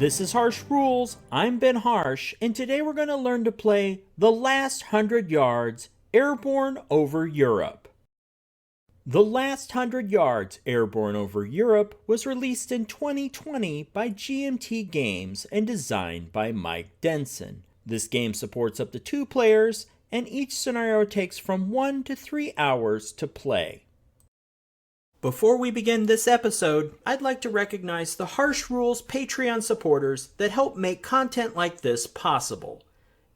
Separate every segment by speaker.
Speaker 1: This is Harsh Rules, I'm Ben Harsh, and today we're going to learn to play The Last 100 Yards, Airborne Over Europe. The Last 100 Yards, Airborne Over Europe was released in 2020 by GMT Games and designed by Mike Denson. This game supports up to 2 players, and each scenario takes from 1 to 3 hours to play. Before we begin this episode, I'd like to recognize the Harsh Rules Patreon supporters that help make content like this possible.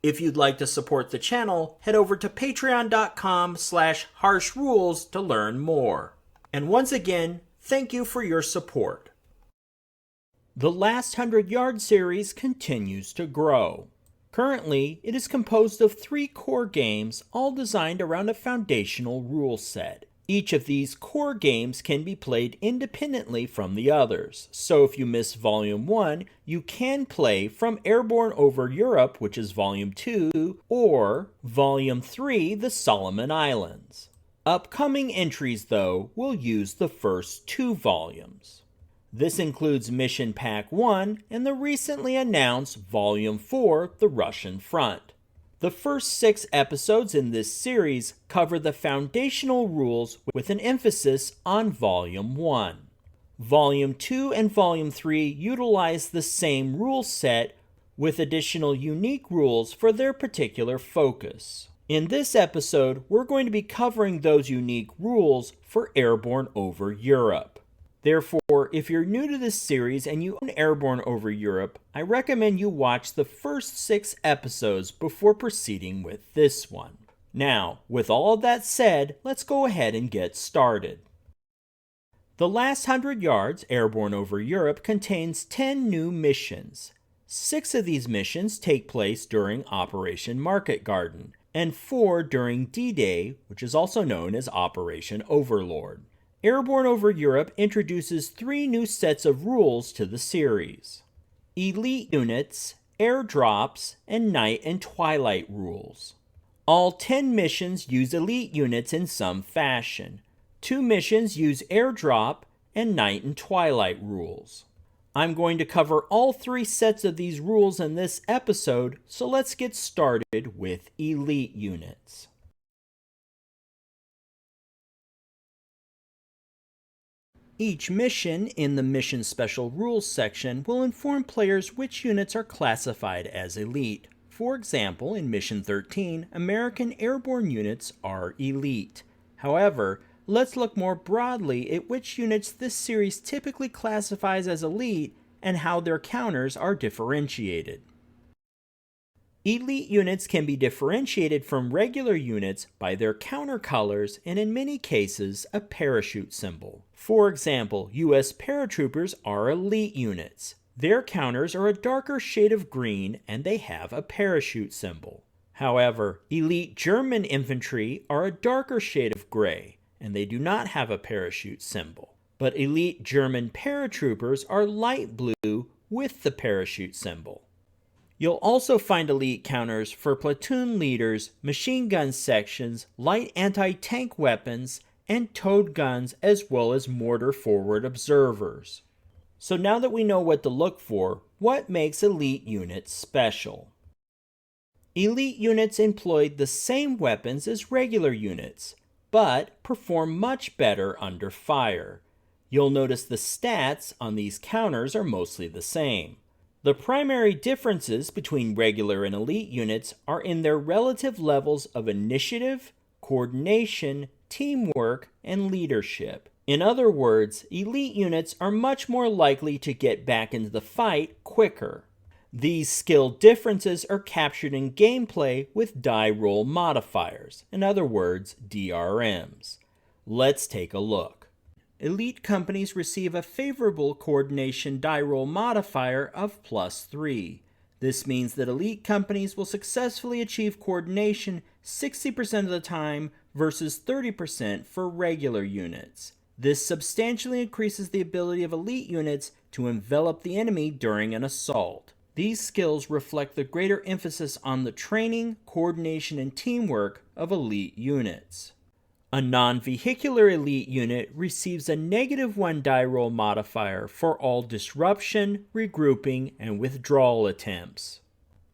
Speaker 1: If you'd like to support the channel, head over to patreon.com/harshrules to learn more. And once again, thank you for your support. The Last 100 Yard series continues to grow. Currently, it is composed of 3 core games, all designed around a foundational rule set. Each of these core games can be played independently from the others, so if you miss Volume 1, you can play from Airborne Over Europe, which is Volume 2, or Volume 3, the Solomon Islands. Upcoming entries, though, will use the first 2 volumes. This includes Mission Pack 1 and the recently announced Volume 4, the Russian Front. The first 6 episodes in this series cover the foundational rules with an emphasis on Volume 1. Volume 2 and Volume 3 utilize the same rule set with additional unique rules for their particular focus. In this episode, we're going to be covering those unique rules for Airborne Over Europe. Therefore, if you're new to this series and you own Airborne Over Europe, I recommend you watch the first 6 episodes before proceeding with this one. Now, with all of that said, let's go ahead and get started. The Last 100 Yards, Airborne Over Europe contains 10 new missions. 6 of these missions take place during Operation Market Garden, and 4 during D-Day, which is also known as Operation Overlord. Airborne Over Europe introduces 3 new sets of rules to the series: Elite Units, Airdrops, and Night and Twilight rules. All 10 missions use Elite Units in some fashion. 2 missions use Airdrop and Night and Twilight rules. I'm going to cover all 3 sets of these rules in this episode, so let's get started with Elite Units. Each mission in the Mission Special Rules section will inform players which units are classified as elite. For example, in Mission 13, American airborne units are elite. However, let's look more broadly at which units this series typically classifies as elite and how their counters are differentiated. Elite units can be differentiated from regular units by their counter colors and in many cases a parachute symbol. For example, US paratroopers are elite units. Their counters are a darker shade of green and they have a parachute symbol. However, elite German infantry are a darker shade of gray and they do not have a parachute symbol. But elite German paratroopers are light blue with the parachute symbol. You'll also find elite counters for platoon leaders, machine gun sections, light anti-tank weapons, and towed guns, as well as mortar forward observers. So now that we know what to look for, what makes elite units special? Elite units employed the same weapons as regular units, but perform much better under fire. You'll notice the stats on these counters are mostly the same. The primary differences between regular and elite units are in their relative levels of initiative, coordination, teamwork, and leadership. In other words, elite units are much more likely to get back into the fight quicker. These skill differences are captured in gameplay with die roll modifiers, in other words, DRMs. Let's take a look. Elite companies receive a favorable coordination die roll modifier of +3. This means that elite companies will successfully achieve coordination 60% of the time versus 30% for regular units. This substantially increases the ability of elite units to envelop the enemy during an assault. These skills reflect the greater emphasis on the training, coordination, and teamwork of elite units. A non-vehicular elite unit receives a -1 die roll modifier for all disruption, regrouping, and withdrawal attempts.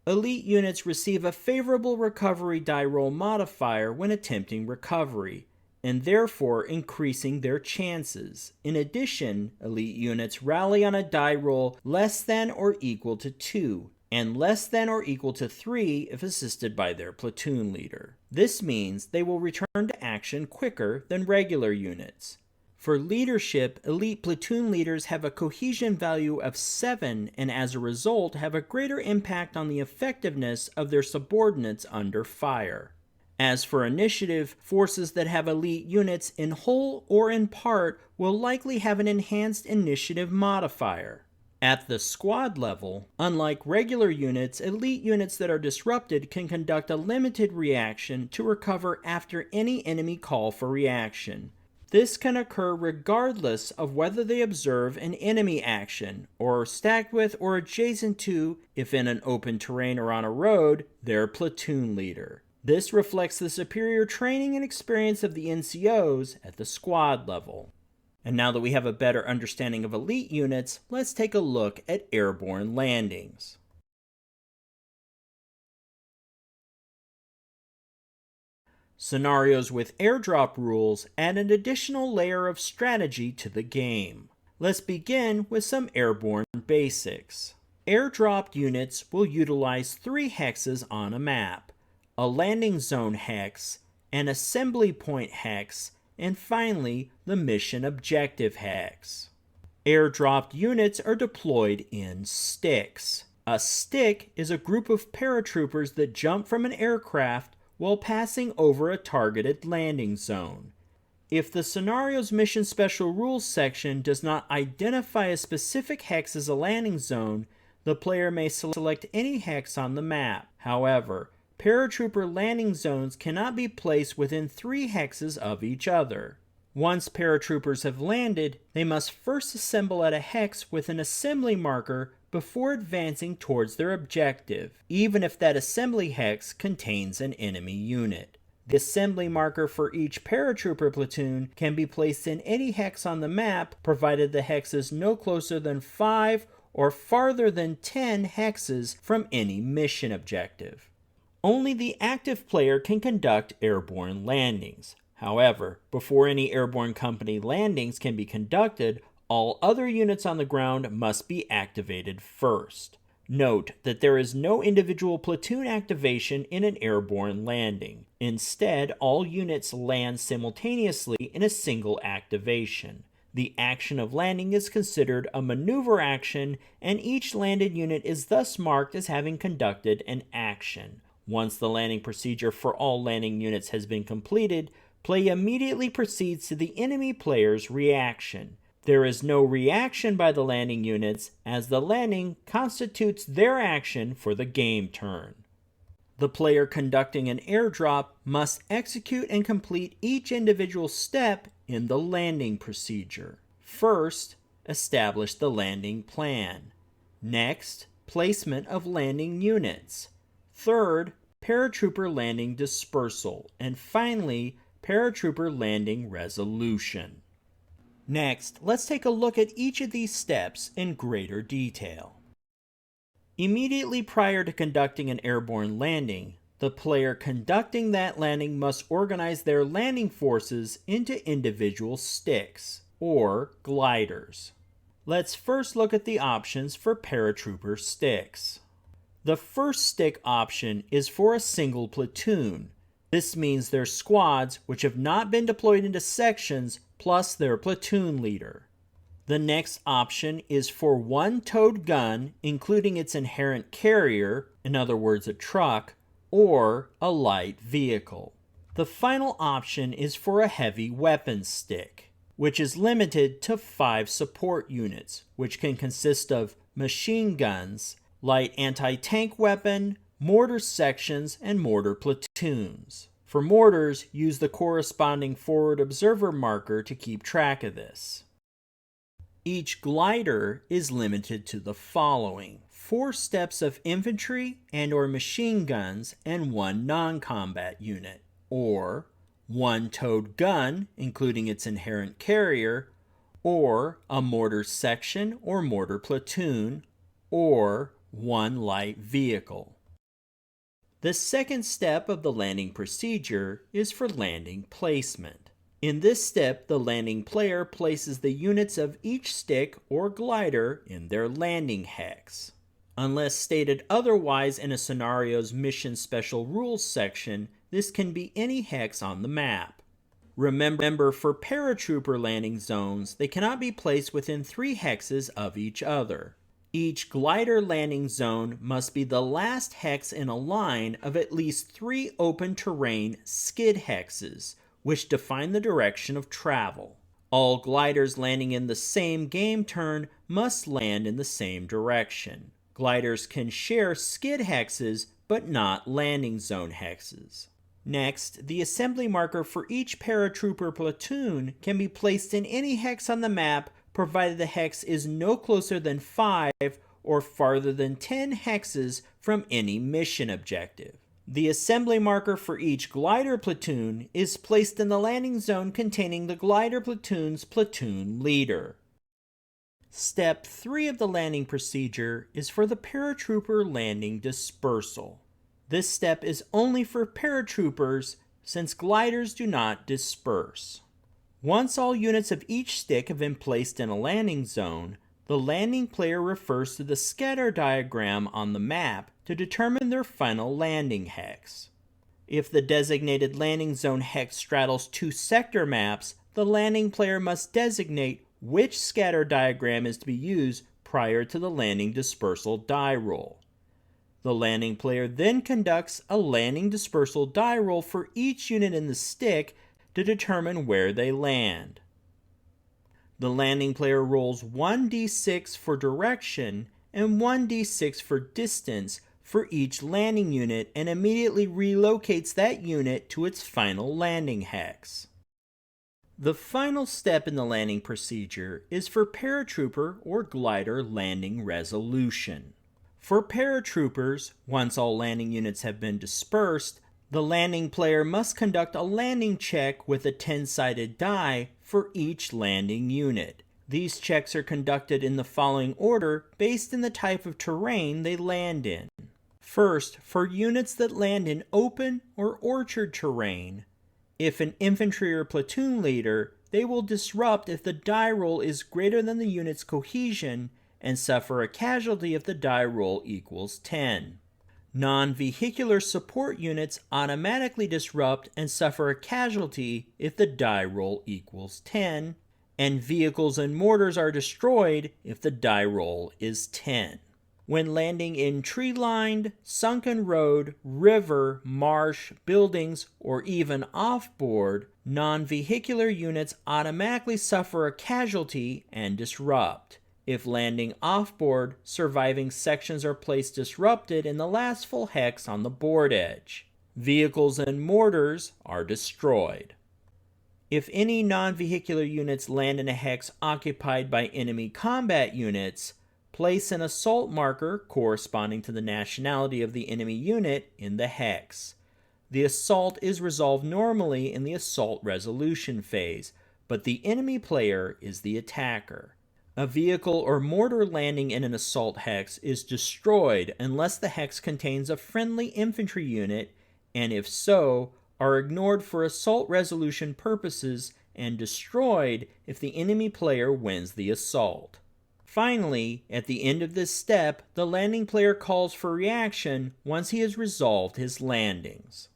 Speaker 1: Elite units receive a favorable recovery die roll modifier when attempting recovery, and therefore increasing their chances. In addition, elite units rally on a die roll less than or equal to 2, and less than or equal to 3 if assisted by their platoon leader. This means they will return to action quicker than regular units. For leadership, elite platoon leaders have a cohesion value of 7 and as a result have a greater impact on the effectiveness of their subordinates under fire. As for initiative, forces that have elite units in whole or in part will likely have an enhanced initiative modifier. At the squad level, unlike regular units, elite units that are disrupted can conduct a limited reaction to recover after any enemy call for reaction. This can occur regardless of whether they observe an enemy action, or are stacked with or adjacent to, if in an open terrain or on a road, their platoon leader. This reflects the superior training and experience of the NCOs at the squad level. And now that we have a better understanding of elite units, let's take a look at airborne landings. Scenarios with airdrop rules add an additional layer of strategy to the game. Let's begin with some airborne basics. Airdropped units will utilize 3 hexes on a map: a landing zone hex, an assembly point hex, and finally, the mission objective hex. Airdropped units are deployed in sticks. A stick is a group of paratroopers that jump from an aircraft while passing over a targeted landing zone. If the scenario's mission special rules section does not identify a specific hex as a landing zone, the player may select any hex on the map. However, paratrooper landing zones cannot be placed within 3 hexes of each other. Once paratroopers have landed, they must first assemble at a hex with an assembly marker before advancing towards their objective, even if that assembly hex contains an enemy unit. The assembly marker for each paratrooper platoon can be placed in any hex on the map, provided the hex is no closer than 5 or farther than 10 hexes from any mission objective. Only the active player can conduct airborne landings. However, before any airborne company landings can be conducted, all other units on the ground must be activated first. Note that there is no individual platoon activation in an airborne landing. Instead, all units land simultaneously in a single activation. The action of landing is considered a maneuver action, and each landed unit is thus marked as having conducted an action. Once the landing procedure for all landing units has been completed, play immediately proceeds to the enemy player's reaction. There is no reaction by the landing units, as the landing constitutes their action for the game turn. The player conducting an airdrop must execute and complete each individual step in the landing procedure. First, establish the landing plan. Next, placement of landing units. Third, paratrooper landing dispersal. And finally, paratrooper landing resolution. Next, let's take a look at each of these steps in greater detail. Immediately prior to conducting an airborne landing, the player conducting that landing must organize their landing forces into individual sticks, or gliders. Let's first look at the options for paratrooper sticks. The first stick option is for a single platoon. This means their squads, which have not been deployed into sections, plus their platoon leader. The next option is for one towed gun, including its inherent carrier, in other words a truck, or a light vehicle. The final option is for a heavy weapons stick, which is limited to 5 support units, which can consist of machine guns, light anti-tank weapon, mortar sections, and mortar platoons. For mortars, use the corresponding forward observer marker to keep track of this. Each glider is limited to the following: 4 steps of infantry and/or machine guns and 1 non-combat unit, or one towed gun, including its inherent carrier, or a mortar section or mortar platoon, or one light vehicle. The second step of the landing procedure is for landing placement. In this step, the landing player places the units of each stick or glider in their landing hex. Unless stated otherwise in a scenario's Mission Special Rules section, this can be any hex on the map. Remember, for paratrooper landing zones, they cannot be placed within 3 hexes of each other. Each glider landing zone must be the last hex in a line of at least 3 open terrain skid hexes, which define the direction of travel. All gliders landing in the same game turn must land in the same direction. Gliders can share skid hexes, but not landing zone hexes. Next, the assembly marker for each paratrooper platoon can be placed in any hex on the map, provided the hex is no closer than 5 or farther than 10 hexes from any mission objective. The assembly marker for each glider platoon is placed in the landing zone containing the glider platoon's platoon leader. Step 3 of the landing procedure is for the paratrooper landing dispersal. This step is only for paratroopers since gliders do not disperse. Once all units of each stick have been placed in a landing zone, the landing player refers to the scatter diagram on the map to determine their final landing hex. If the designated landing zone hex straddles 2 sector maps, the landing player must designate which scatter diagram is to be used prior to the landing dispersal die roll. The landing player then conducts a landing dispersal die roll for each unit in the stick to determine where they land. The landing player rolls 1d6 for direction and 1d6 for distance for each landing unit and immediately relocates that unit to its final landing hex. The final step in the landing procedure is for paratrooper or glider landing resolution. For paratroopers, once all landing units have been dispersed, the landing player must conduct a landing check with a 10-sided die for each landing unit. These checks are conducted in the following order based on the type of terrain they land in. First, for units that land in open or orchard terrain, if an infantry or platoon leader, they will disrupt if the die roll is greater than the unit's cohesion and suffer a casualty if the die roll equals 10. Non-vehicular support units automatically disrupt and suffer a casualty if the die roll equals 10, and vehicles and mortars are destroyed if the die roll is 10. When landing in tree-lined, sunken road, river, marsh, buildings, or even off-board, non-vehicular units automatically suffer a casualty and disrupt. If landing off-board, surviving sections are placed disrupted in the last full hex on the board edge. Vehicles and mortars are destroyed. If any non-vehicular units land in a hex occupied by enemy combat units, place an assault marker corresponding to the nationality of the enemy unit in the hex. The assault is resolved normally in the assault resolution phase, but the enemy player is the attacker. A vehicle or mortar landing in an assault hex is destroyed unless the hex contains a friendly infantry unit, and if so, are ignored for assault resolution purposes and destroyed if the enemy player wins the assault. Finally, at the end of this step, the landing player calls for reaction once he has resolved his landings.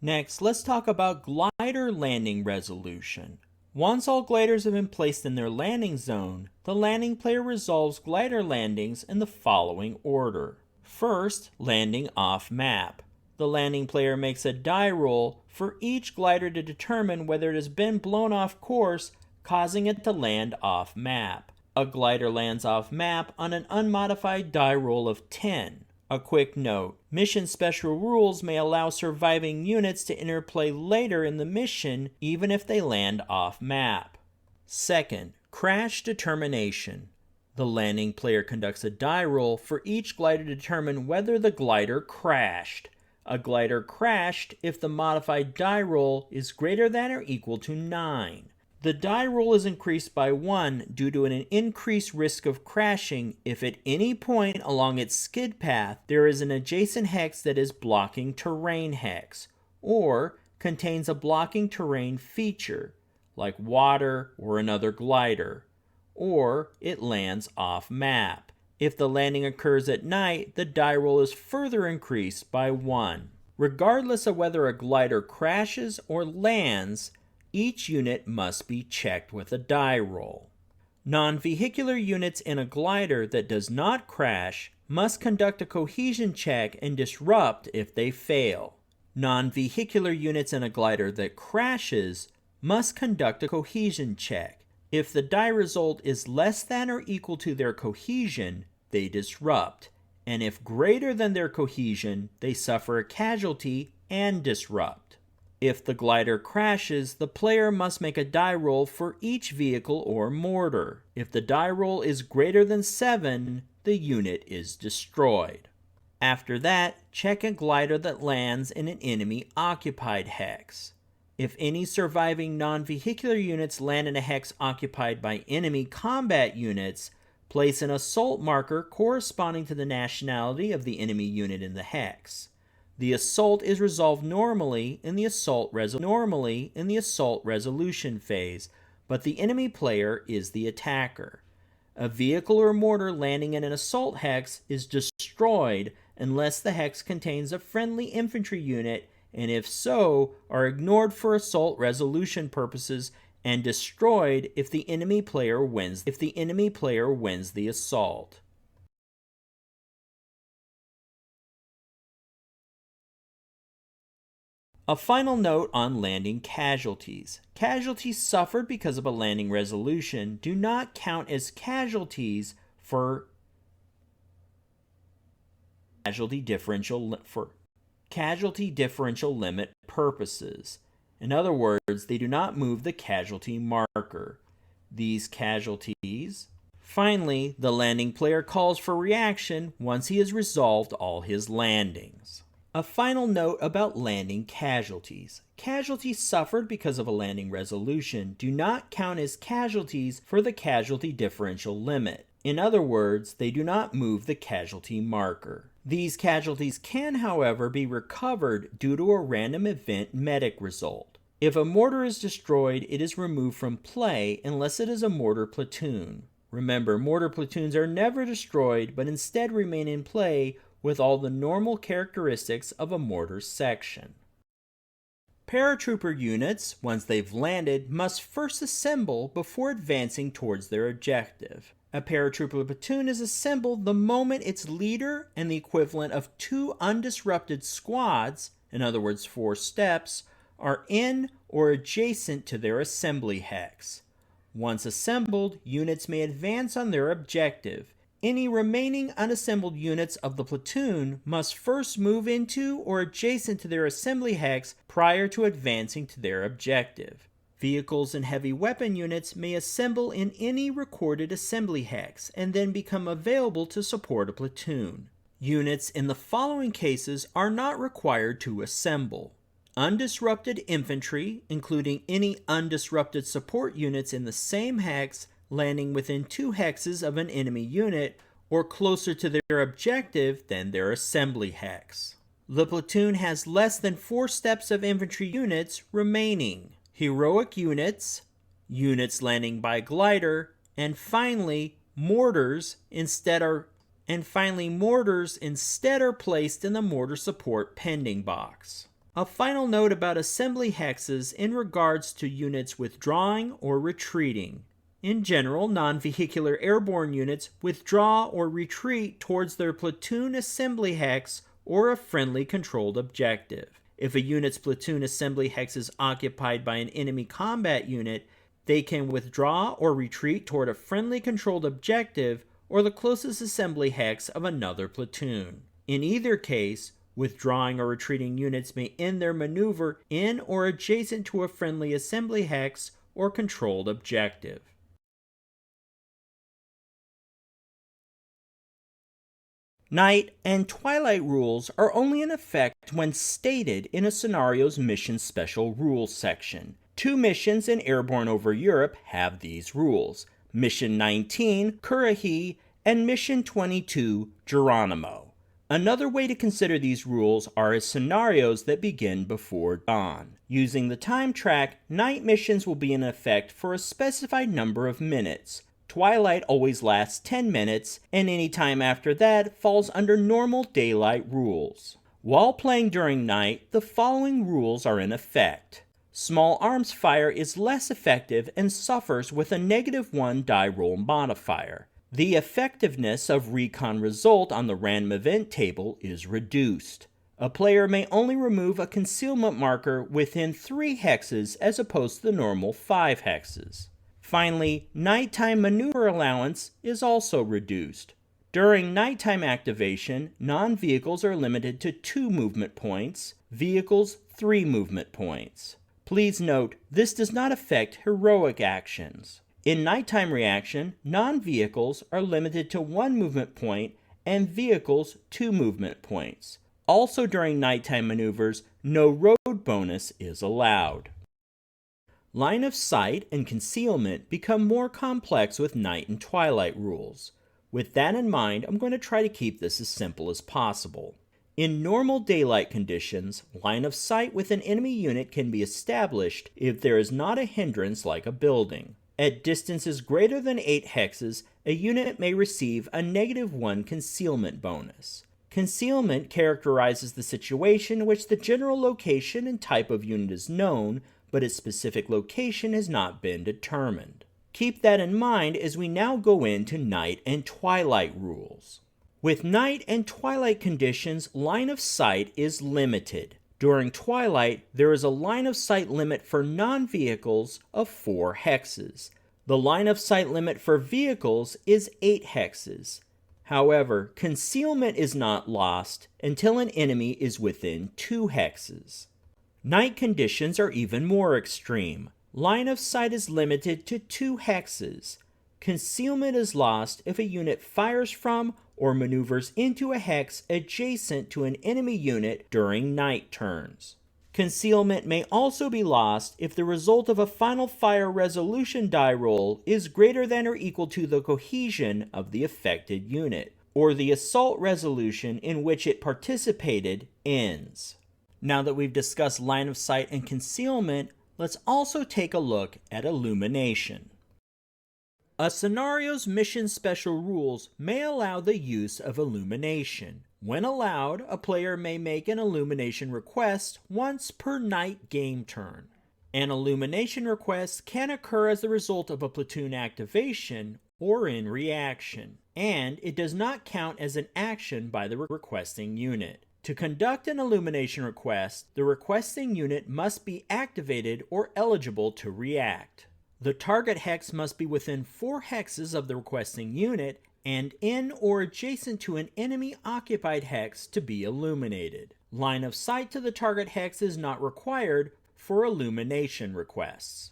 Speaker 1: Next, let's talk about glider landing resolution. Once all gliders have been placed in their landing zone, the landing player resolves glider landings in the following order. First, landing off map. The landing player makes a die roll for each glider to determine whether it has been blown off course, causing it to land off map. A glider lands off map on an unmodified die roll of 10. A quick note, mission special rules may allow surviving units to interplay later in the mission even if they land off map. Second, crash determination. The landing player conducts a die roll for each glider to determine whether the glider crashed. A glider crashed if the modified die roll is greater than or equal to 9. The die roll is increased by 1 due to an increased risk of crashing if at any point along its skid path there is an adjacent hex that is blocking terrain hex, or contains a blocking terrain feature, like water or another glider, or it lands off map. If the landing occurs at night, the die roll is further increased by 1. Regardless of whether a glider crashes or lands, each unit must be checked with a die roll. Non-vehicular units in a glider that does not crash must conduct a cohesion check and disrupt if they fail. Non-vehicular units in a glider that crashes must conduct a cohesion check. If the die result is less than or equal to their cohesion, they disrupt, and if greater than their cohesion, they suffer a casualty and disrupt. If the glider crashes, the player must make a die roll for each vehicle or mortar. If the die roll is greater than 7, the unit is destroyed. After that, check a glider that lands in an enemy-occupied hex. If any surviving non-vehicular units land in a hex occupied by enemy combat units, place an assault marker corresponding to the nationality of the enemy unit in the hex. The assault is resolved normally in the assault resolution phase, but the enemy player is the attacker. A vehicle or mortar landing in an assault hex is destroyed unless the hex contains a friendly infantry unit, and if so, are ignored for assault resolution purposes and destroyed if the enemy player wins the assault. A final note on landing casualties. Casualties suffered because of a landing resolution do not count as casualties for casualty differential limit purposes. In other words, they do not move the casualty marker. These casualties. Finally, the landing player calls for reaction once he has resolved all his landings. A final note about landing casualties. Casualties suffered because of a landing resolution do not count as casualties for the casualty differential limit. In other words, they do not move the casualty marker. These casualties can, however, be recovered due to a random event medic result. If a mortar is destroyed, it is removed from play unless it is a mortar platoon. Remember, mortar platoons are never destroyed, but instead remain in play with all the normal characteristics of a mortar section. Paratrooper units, once they've landed, must first assemble before advancing towards their objective. A paratrooper platoon is assembled the moment its leader and the equivalent of 2 undisrupted squads, in other words 4 steps, are in or adjacent to their assembly hex. Once assembled, units may advance on their objective. Any remaining unassembled units of the platoon must first move into or adjacent to their assembly hex prior to advancing to their objective. Vehicles and heavy weapon units may assemble in any recorded assembly hex and then become available to support a platoon. Units in the following cases are not required to assemble: undisrupted infantry, including any undisrupted support units in the same hex landing within 2 hexes of an enemy unit or closer to their objective than their assembly hex. The platoon has less than 4 steps of infantry units remaining. Heroic units, units landing by glider, and finally mortars instead are placed in the mortar support pending box. A final note about assembly hexes in regards to units withdrawing or retreating. In general, non-vehicular airborne units withdraw or retreat towards their platoon assembly hex or a friendly controlled objective. If a unit's platoon assembly hex is occupied by an enemy combat unit, they can withdraw or retreat toward a friendly controlled objective or the closest assembly hex of another platoon. In either case, withdrawing or retreating units may end their maneuver in or adjacent to a friendly assembly hex or controlled objective. Night and Twilight rules are only in effect when stated in a scenario's mission special rules section. 2 missions in Airborne Over Europe have these rules: Mission 19, Currahee, and Mission 22, Geronimo. Another way to consider these rules are as scenarios that begin before dawn. Using the time track, night missions will be in effect for a specified number of minutes. Twilight always lasts 10 minutes, and any time after that falls under normal daylight rules. While playing during night, the following rules are in effect. Small arms fire is less effective and suffers with a -1 die roll modifier. The effectiveness of recon result on the random event table is reduced. A player may only remove a concealment marker within 3 hexes as opposed to the normal 5 hexes. Finally, nighttime maneuver allowance is also reduced. During nighttime activation, non-vehicles are limited to 2 movement points, vehicles 3 movement points. Please note, this does not affect heroic actions. In nighttime reaction, non-vehicles are limited to 1 movement point and vehicles 2 movement points. Also during nighttime maneuvers, no road bonus is allowed. Line of sight and concealment become more complex with Night and Twilight rules. With that in mind, I'm going to try to keep this as simple as possible. In normal daylight conditions, line of sight with an enemy unit can be established if there is not a hindrance like a building. At distances greater than 8 hexes, a unit may receive a -1 concealment bonus. Concealment characterizes the situation in which the general location and type of unit is known, but its specific location has not been determined. Keep that in mind as we now go into Night and Twilight rules. With Night and Twilight conditions, line of sight is limited. During Twilight, there is a line of sight limit for non-vehicles of 4 hexes. The line of sight limit for vehicles is 8 hexes. However, concealment is not lost until an enemy is within 2 hexes. Night conditions are even more extreme. Line of sight is limited to 2 hexes. Concealment is lost if a unit fires from or maneuvers into a hex adjacent to an enemy unit during night turns. Concealment may also be lost if the result of a final fire resolution die roll is greater than or equal to the cohesion of the affected unit, or the assault resolution in which it participated ends. Now that we've discussed line of sight and concealment, let's also take a look at illumination. A scenario's mission special rules may allow the use of illumination. When allowed, a player may make an illumination request once per night game turn. An illumination request can occur as the result of a platoon activation or in reaction, and it does not count as an action by the requesting unit. To conduct an illumination request, the requesting unit must be activated or eligible to react. The target hex must be within 4 hexes of the requesting unit and in or adjacent to an enemy-occupied hex to be illuminated. Line of sight to the target hex is not required for illumination requests.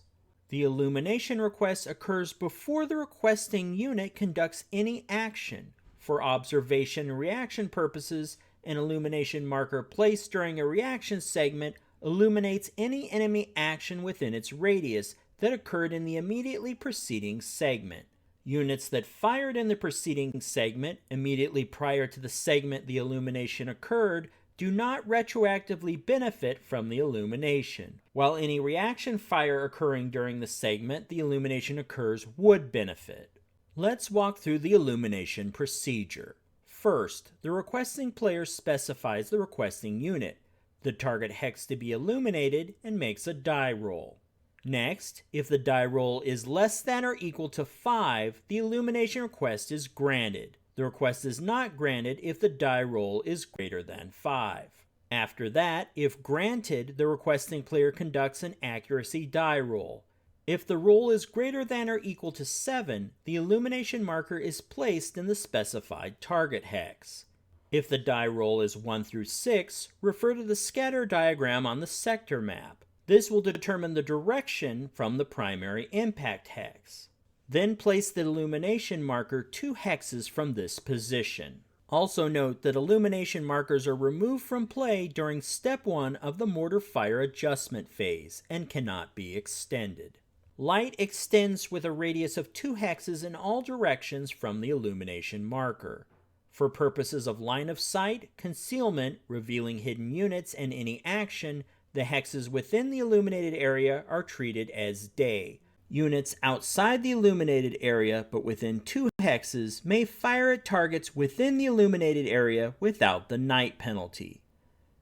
Speaker 1: The illumination request occurs before the requesting unit conducts any action. For observation and reaction purposes, an illumination marker placed during a reaction segment illuminates any enemy action within its radius that occurred in the immediately preceding segment. Units that fired in the preceding segment immediately prior to the segment the illumination occurred do not retroactively benefit from the illumination, while any reaction fire occurring during the segment the illumination occurs would benefit. Let's walk through the illumination procedure. First, the requesting player specifies the requesting unit, the target hex to be illuminated, and makes a die roll. Next, if the die roll is less than or equal to 5, the illumination request is granted. The request is not granted if the die roll is greater than 5. After that, if granted, the requesting player conducts an accuracy die roll. If the roll is greater than or equal to 7, the illumination marker is placed in the specified target hex. If the die roll is 1 through 6, refer to the scatter diagram on the sector map. This will determine the direction from the primary impact hex. Then place the illumination marker 2 hexes from this position. Also note that illumination markers are removed from play during Step 1 of the mortar fire adjustment phase and cannot be extended. Light extends with a radius of 2 hexes in all directions from the illumination marker. For purposes of line of sight, concealment, revealing hidden units, and any action, the hexes within the illuminated area are treated as day. Units outside the illuminated area but within 2 hexes may fire at targets within the illuminated area without the night penalty.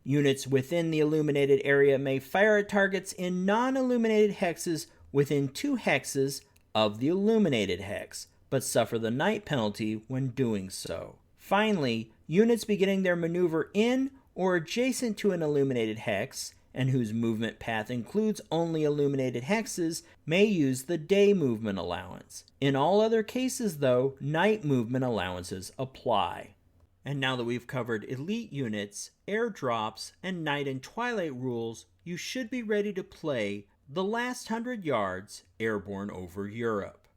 Speaker 1: Units within the illuminated area may fire at targets in non-illuminated hexes within 2 hexes of the illuminated hex, but suffer the night penalty when doing so. Finally, units beginning their maneuver in or adjacent to an illuminated hex, and whose movement path includes only illuminated hexes, may use the day movement allowance. In all other cases, though, night movement allowances apply. And now that we've covered elite units, airdrops, and Night and Twilight rules, you should be ready to play The Last 100 Yards, Airborne Over Europe.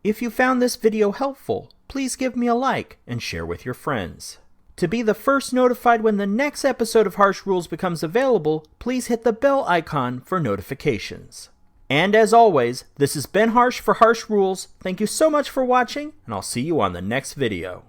Speaker 1: If you found this video helpful, please give me a like and share with your friends. To be the first notified when the next episode of Harsh Rules becomes available, please hit the bell icon for notifications. And as always, this has been Harsh for Harsh Rules. Thank you so much for watching, and I'll see you on the next video.